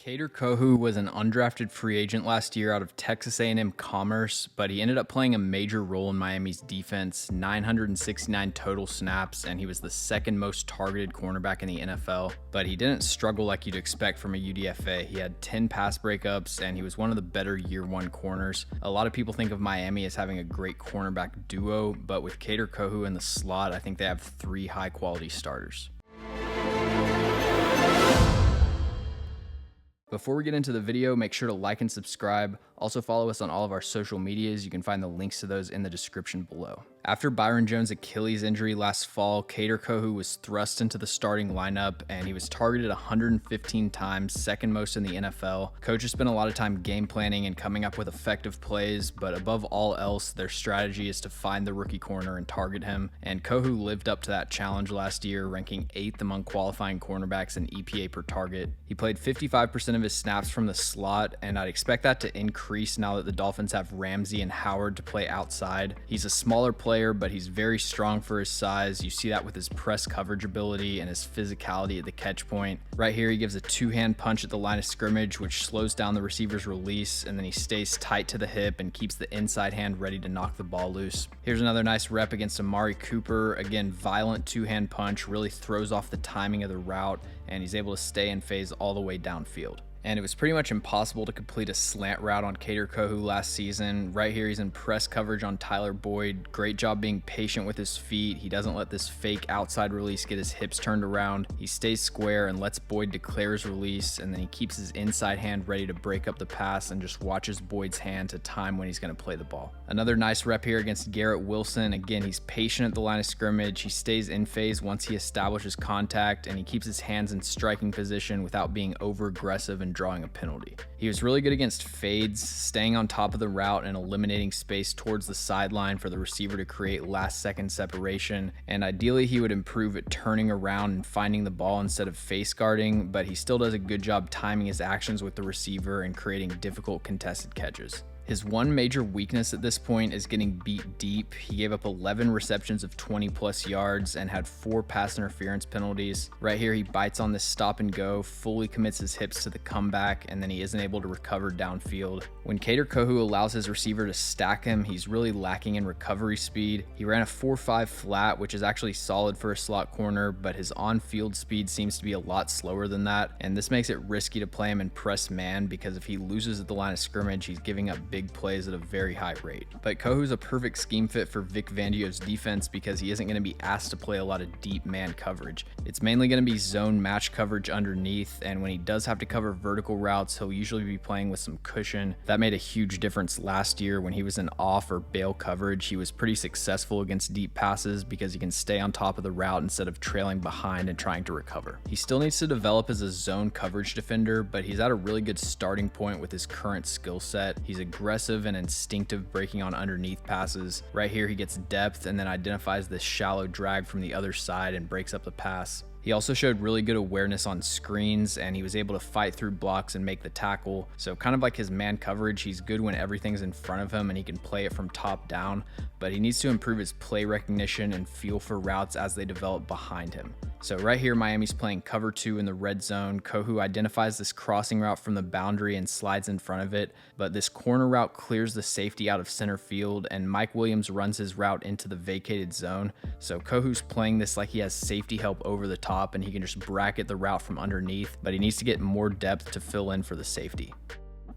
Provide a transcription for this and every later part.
Kader Kohou was an undrafted free agent last year out of Texas A&M Commerce, but he ended up playing a major role in Miami's defense, 969 total snaps, and he was the second most targeted cornerback in the NFL. But he didn't struggle like you'd expect from a UDFA. He had 10 pass breakups, and he was one of the better year one corners. A lot of people think of Miami as having a great cornerback duo, but with Kader Kohou in the slot, I think they have three high-quality starters. Before we get into the video, make sure to like and subscribe. Also follow us on all of our social medias. You can find the links to those in the description below. After Byron Jones' Achilles injury last fall, Kader Kohou was thrust into the starting lineup and he was targeted 115 times, second most in the NFL. Coaches spent a lot of time game planning and coming up with effective plays, but above all else, their strategy is to find the rookie corner and target him. And Kohou lived up to that challenge last year, ranking 8th among qualifying cornerbacks in EPA per target. He played 55% of his snaps from the slot, and I'd expect that to increase now that the Dolphins have Ramsey and Howard to play outside. He's a smaller player, but he's very strong for his size. You see that with his press coverage ability and his physicality at the catch point. Right here, he gives a two-hand punch at the line of scrimmage, which slows down the receiver's release, and then he stays tight to the hip and keeps the inside hand ready to knock the ball loose. Here's another nice rep against Amari Cooper. Again, violent two-hand punch, really throws off the timing of the route, and he's able to stay in phase all the way downfield. And it was pretty much impossible to complete a slant route on Kader Kohou last season. Right here, he's in press coverage on Tyler Boyd. Great job being patient with his feet. He doesn't let this fake outside release get his hips turned around. He stays square and lets Boyd declare his release, and then he keeps his inside hand ready to break up the pass and just watches Boyd's hand to time when he's going to play the ball. Another nice rep here against Garrett Wilson. Again, he's patient at the line of scrimmage. He stays in phase once he establishes contact, and he keeps his hands in striking position without being over aggressive and drawing a penalty. He was really good against fades, staying on top of the route and eliminating space towards the sideline for the receiver to create last second separation. And ideally he would improve at turning around and finding the ball instead of face guarding, but he still does a good job timing his actions with the receiver and creating difficult contested catches. His one major weakness at this point is getting beat deep. He gave up 11 receptions of 20 plus yards and had 4 pass interference penalties. Right here, he bites on this stop and go, fully commits his hips to the comeback, and then he isn't able to recover downfield. When Kader Kohou allows his receiver to stack him, he's really lacking in recovery speed. He ran a 4.5 flat, which is actually solid for a slot corner, but his on-field speed seems to be a lot slower than that, and this makes it risky to play him in press man because if he loses at the line of scrimmage, he's giving up big plays at a very high rate. But Kohou's a perfect scheme fit for Vic Fangio's defense because he isn't going to be asked to play a lot of deep man coverage. It's mainly going to be zone match coverage underneath, and when he does have to cover vertical routes, he'll usually be playing with some cushion. That made a huge difference last year when he was in off or bail coverage. He was pretty successful against deep passes because he can stay on top of the route instead of trailing behind and trying to recover. He still needs to develop as a zone coverage defender, but he's at a really good starting point with his current skill set. He's aggressive and instinctive breaking on underneath passes. Right here, he gets depth and then identifies this shallow drag from the other side and breaks up the pass. He also showed really good awareness on screens, and he was able to fight through blocks and make the tackle. So kind of like his man coverage, he's good when everything's in front of him and he can play it from top down, but he needs to improve his play recognition and feel for routes as they develop behind him. So right here, Miami's playing cover 2 in the red zone. Kohou identifies this crossing route from the boundary and slides in front of it, but this corner route clears the safety out of center field, and Mike Williams runs his route into the vacated zone. So Kohou's playing this like he has safety help over the top and he can just bracket the route from underneath, but he needs to get more depth to fill in for the safety.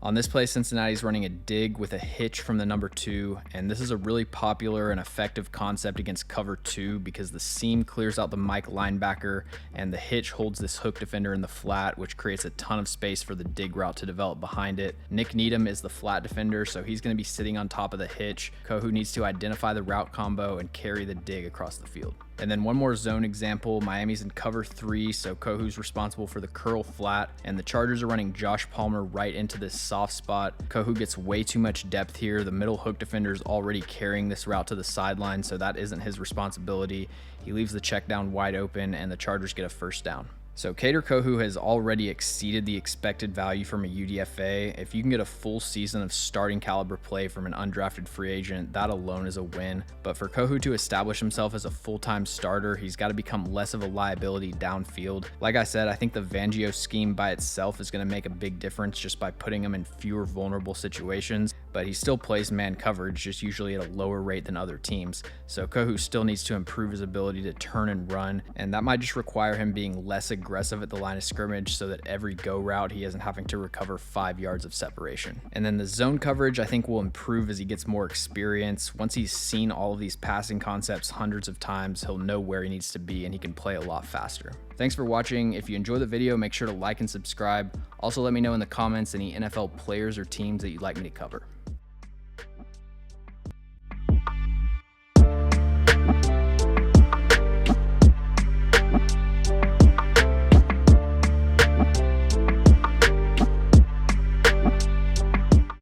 On this play, Cincinnati's running a dig with a hitch from the number 2, and this is a really popular and effective concept against cover 2 because the seam clears out the Mike linebacker and the hitch holds this hook defender in the flat, which creates a ton of space for the dig route to develop behind it. Nick Needham is the flat defender, so he's going to be sitting on top of the hitch. Kohou needs to identify the route combo and carry the dig across the field. And then one more zone example, Miami's in cover 3, so Kohou's responsible for the curl flat, and the Chargers are running Josh Palmer right into this soft spot. Kohou gets way too much depth here. The middle hook defender is already carrying this route to the sideline, so that isn't his responsibility. He leaves the check down wide open, and the Chargers get a first down. So Kader Kohou has already exceeded the expected value from a UDFA. If you can get a full season of starting caliber play from an undrafted free agent, that alone is a win. But for Kohou to establish himself as a full-time starter, he's got to become less of a liability downfield. Like I said, I think the Fangio scheme by itself is going to make a big difference just by putting him in fewer vulnerable situations, but he still plays man coverage, just usually at a lower rate than other teams. So Kohou still needs to improve his ability to turn and run, and that might just require him being less aggressive at the line of scrimmage so that every go route he isn't having to recover 5 yards of separation. And then the zone coverage I think will improve as he gets more experience. Once he's seen all of these passing concepts hundreds of times, he'll know where he needs to be and he can play a lot faster. Thanks for watching. If you enjoyed the video, make sure to like and subscribe. Also let me know in the comments any NFL players or teams that you'd like me to cover.